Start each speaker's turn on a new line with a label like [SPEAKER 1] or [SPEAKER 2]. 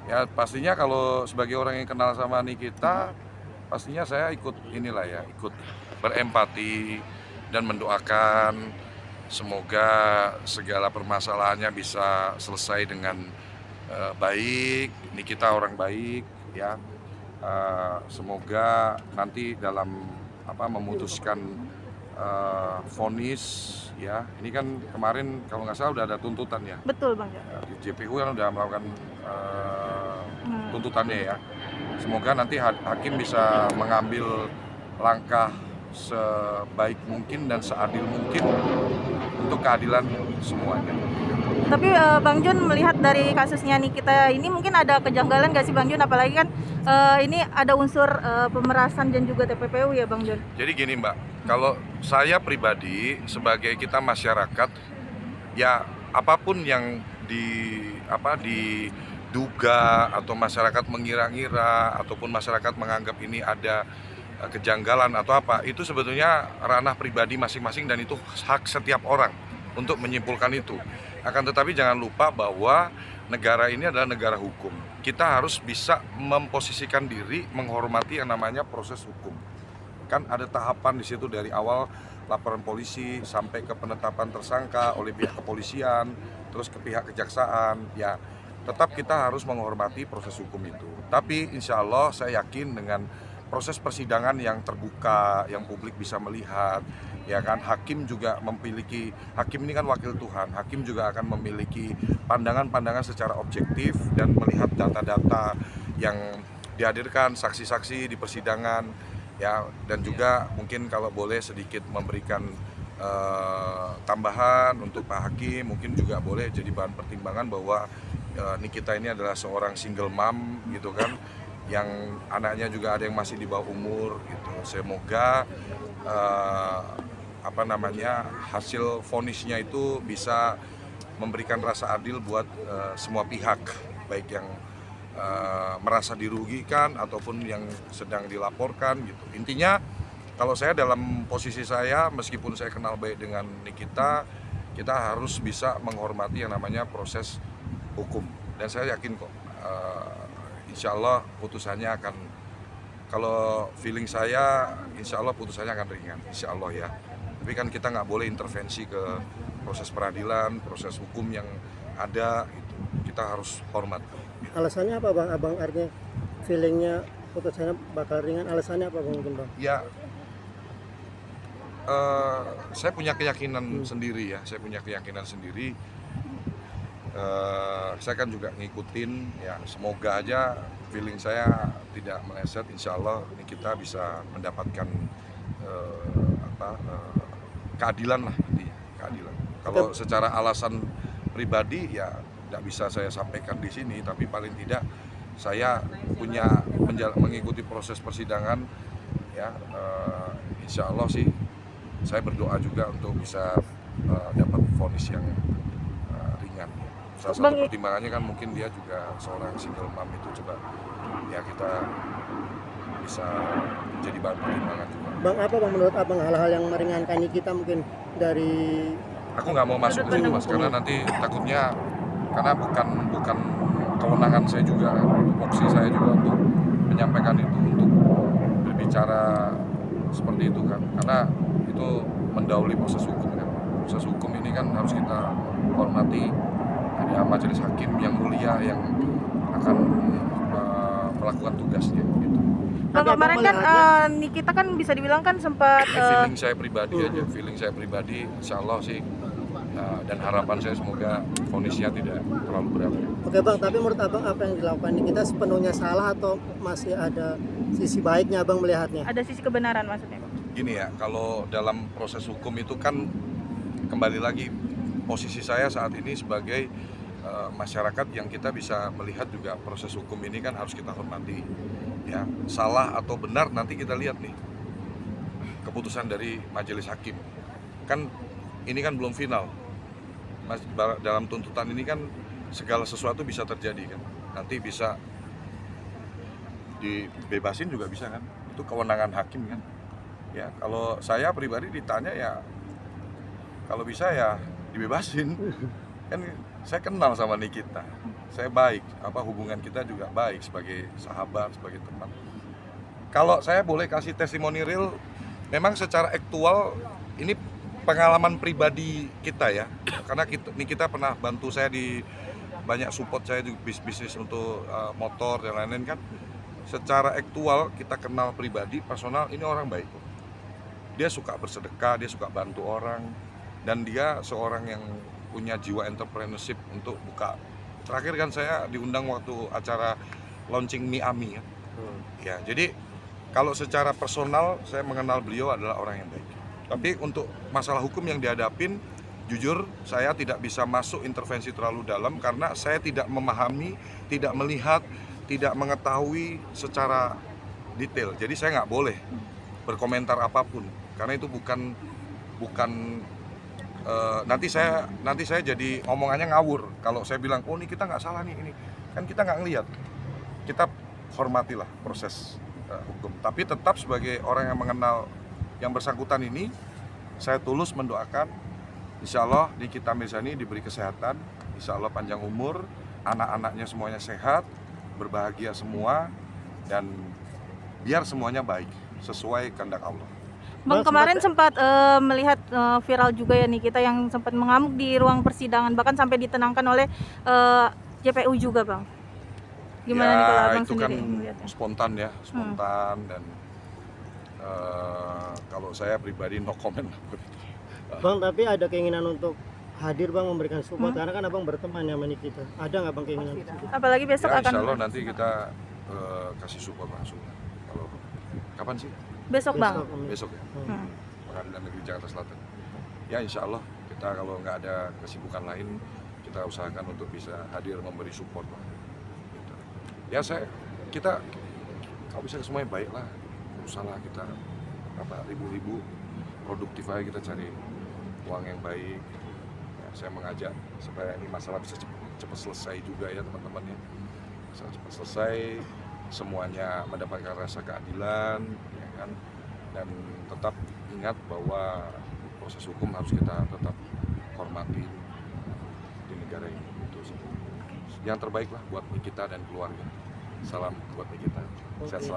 [SPEAKER 1] Ya pastinya kalau sebagai orang yang kenal sama Nikita, pastinya saya ikut inilah ya, ikut berempati dan mendoakan semoga segala permasalahannya bisa selesai dengan baik. Nikita orang baik ya. Semoga nanti dalam memutuskan vonis ya. Ini kan kemarin kalau nggak salah udah ada tuntutan ya.
[SPEAKER 2] Betul Bang Jon.
[SPEAKER 1] Di JPU kan udah melakukan tuntutannya ya. Semoga nanti hakim bisa mengambil langkah sebaik mungkin dan seadil mungkin untuk keadilan semuanya.
[SPEAKER 2] Tapi Bang Jon melihat dari kasusnya Nikita ini mungkin ada kejanggalan nggak sih Bang Jon? Apalagi kan ini ada unsur pemerasan dan juga TPPU ya Bang Jon.
[SPEAKER 1] Jadi gini Mbak, kalau saya pribadi sebagai kita masyarakat, ya apapun yang diduga atau masyarakat mengira-ngira ataupun masyarakat menganggap ini ada kejanggalan atau apa, itu sebetulnya ranah pribadi masing-masing dan itu hak setiap orang untuk menyimpulkan itu. Akan tetapi jangan lupa bahwa negara ini adalah negara hukum. Kita harus bisa memposisikan diri menghormati yang namanya proses hukum. Kan ada tahapan di situ dari awal laporan polisi sampai ke penetapan tersangka oleh pihak kepolisian, terus ke pihak kejaksaan. Ya, tetap kita harus menghormati proses hukum itu. Tapi insya Allah saya yakin dengan proses persidangan yang terbuka, yang publik bisa melihat, ya kan, hakim juga memiliki, hakim ini kan wakil Tuhan, hakim juga akan memiliki pandangan-pandangan secara objektif dan melihat data-data yang dihadirkan saksi-saksi di persidangan, ya, dan juga mungkin kalau boleh sedikit memberikan tambahan untuk Pak Hakim, mungkin juga boleh jadi bahan pertimbangan bahwa Nikita ini adalah seorang single mom gitu kan, yang anaknya juga ada yang masih di bawah umur gitu. Semoga hasil vonisnya itu bisa memberikan rasa adil buat semua pihak, baik yang merasa dirugikan ataupun yang sedang dilaporkan gitu. Intinya kalau saya dalam posisi saya, meskipun saya kenal baik dengan Nikita, kita harus bisa menghormati yang namanya proses hukum. Dan saya yakin kok, insya Allah putusannya akan, kalau feeling saya, insya Allah putusannya akan ringan, insya Allah ya. Tapi kan kita nggak boleh intervensi ke proses peradilan, proses hukum yang ada, gitu. Kita harus hormat.
[SPEAKER 3] Alasannya apa Bang? Abang artinya feelingnya putusannya bakal ringan, alasannya apa Bang mungkin Bang?
[SPEAKER 1] Ya, saya punya keyakinan sendiri ya, saya punya keyakinan sendiri. Saya kan juga ngikutin ya, semoga aja feeling saya tidak meleset, insya Allah ini kita bisa mendapatkan keadilan lah intinya, keadilan. Kalau secara alasan pribadi ya tidak bisa saya sampaikan di sini, tapi paling tidak saya punya mengikuti proses persidangan ya, insya Allah sih saya berdoa juga untuk bisa dapat vonis yang ringan. Salah satu pertimbangannya kan mungkin dia juga seorang single mom, itu coba ya kita bisa jadi bahan pertimbangan juga.
[SPEAKER 3] Bang, apa Bang menurut Abang hal-hal yang meringankan kita mungkin dari
[SPEAKER 1] Aku nggak mau masuk ke situ Mas, karena nanti takutnya, karena bukan kewenangan saya juga, tupoksi saya juga untuk menyampaikan itu, untuk berbicara seperti itu kan, karena itu mendahului proses hukum kan. Proses hukum ini kan harus kita hormati, ada majelis hakim yang mulia yang akan melakukan tugasnya gitu.
[SPEAKER 2] Bang, kemarin kan Nikita kan bisa dibilang kan sempat
[SPEAKER 1] Feeling saya pribadi aja, feeling saya pribadi, insya Allah sih, dan harapan saya semoga vonisnya tidak terlalu berat.
[SPEAKER 3] Oke Bang, tapi menurut Abang apa yang dilakukan Nikita sepenuhnya salah atau masih ada sisi baiknya Abang melihatnya?
[SPEAKER 2] ada sisi kebenaran maksudnya Bang?
[SPEAKER 1] Gini ya, kalau dalam proses hukum itu kan kembali lagi, posisi saya saat ini sebagai masyarakat yang kita bisa melihat juga proses hukum ini kan harus kita hormati ya. Salah atau benar nanti kita lihat nih keputusan dari majelis hakim, kan ini kan belum final. Dalam tuntutan ini kan segala sesuatu bisa terjadi kan, nanti bisa dibebasin juga bisa kan, itu kewenangan hakim kan ya. Kalau saya pribadi ditanya ya, kalau bisa ya dibebasin kan, saya kenal sama Nikita, saya baik, hubungan kita juga baik sebagai sahabat, sebagai teman. Kalau saya boleh kasih testimoni real, memang secara aktual ini pengalaman pribadi kita ya, karena Nikita pernah bantu saya di banyak support saya di bisnis untuk motor dan lain-lain kan. Secara aktual kita kenal pribadi, personal, ini orang baik. Dia suka bersedekah, dia suka bantu orang, dan dia seorang yang punya jiwa entrepreneurship untuk buka. Terakhir kan saya diundang waktu acara launching Miami ya. Ya, jadi kalau secara personal saya mengenal beliau adalah orang yang baik. Tapi untuk masalah hukum yang dihadapin, jujur saya tidak bisa masuk intervensi terlalu dalam karena saya tidak memahami, tidak melihat, tidak mengetahui secara detail. Jadi saya nggak boleh berkomentar apapun karena itu bukan nanti saya jadi omongannya ngawur kalau saya bilang oh ini kita nggak salah nih, ini kan kita nggak ngelihat. Kita hormatilah proses hukum, tapi tetap sebagai orang yang mengenal yang bersangkutan ini, saya tulus mendoakan insya Allah Nikita Mirzani diberi kesehatan, insya Allah panjang umur, anak-anaknya semuanya sehat, berbahagia semua, dan biar semuanya baik sesuai kehendak Allah.
[SPEAKER 2] Bang, kemarin sempat melihat viral juga ya Nikita yang sempat mengamuk di ruang persidangan, bahkan sampai ditenangkan oleh JPU juga, Bang. Gimana
[SPEAKER 1] ya,
[SPEAKER 2] nih kalau Abang
[SPEAKER 1] itu
[SPEAKER 2] sendiri
[SPEAKER 1] kan
[SPEAKER 2] melihatnya?
[SPEAKER 1] Spontan dan kalau saya pribadi no comment.
[SPEAKER 3] Bang, tapi ada keinginan untuk hadir Bang memberikan support karena kan Abang berteman ya sama Nikita. Ada nggak Bang keinginan itu?
[SPEAKER 2] Apalagi besok
[SPEAKER 1] Ya,
[SPEAKER 2] akan
[SPEAKER 1] insya Allah nanti kita kasih support langsung. Kalau kapan sih?
[SPEAKER 2] besok, Bang.
[SPEAKER 1] Besok ya. Pengadilan Negeri Jakarta Selatan. Ya insya Allah kita kalau nggak ada kesibukan lain kita usahakan untuk bisa hadir memberi support lah. Gitu. Ya kita kalau bisa semuanya baik lah, usahalah kita ribu-ribu produktif aja, kita cari uang yang baik. Ya, saya mengajak supaya ini masalah bisa cepat selesai juga ya teman-teman ya. Bisa cepat selesai, semuanya mendapatkan rasa keadilan, ya kan? Dan tetap ingat bahwa proses hukum harus kita tetap hormati di negara ini. Itu yang terbaik lah buat Nikita dan keluarga. Salam buat Nikita. Sehat selalu.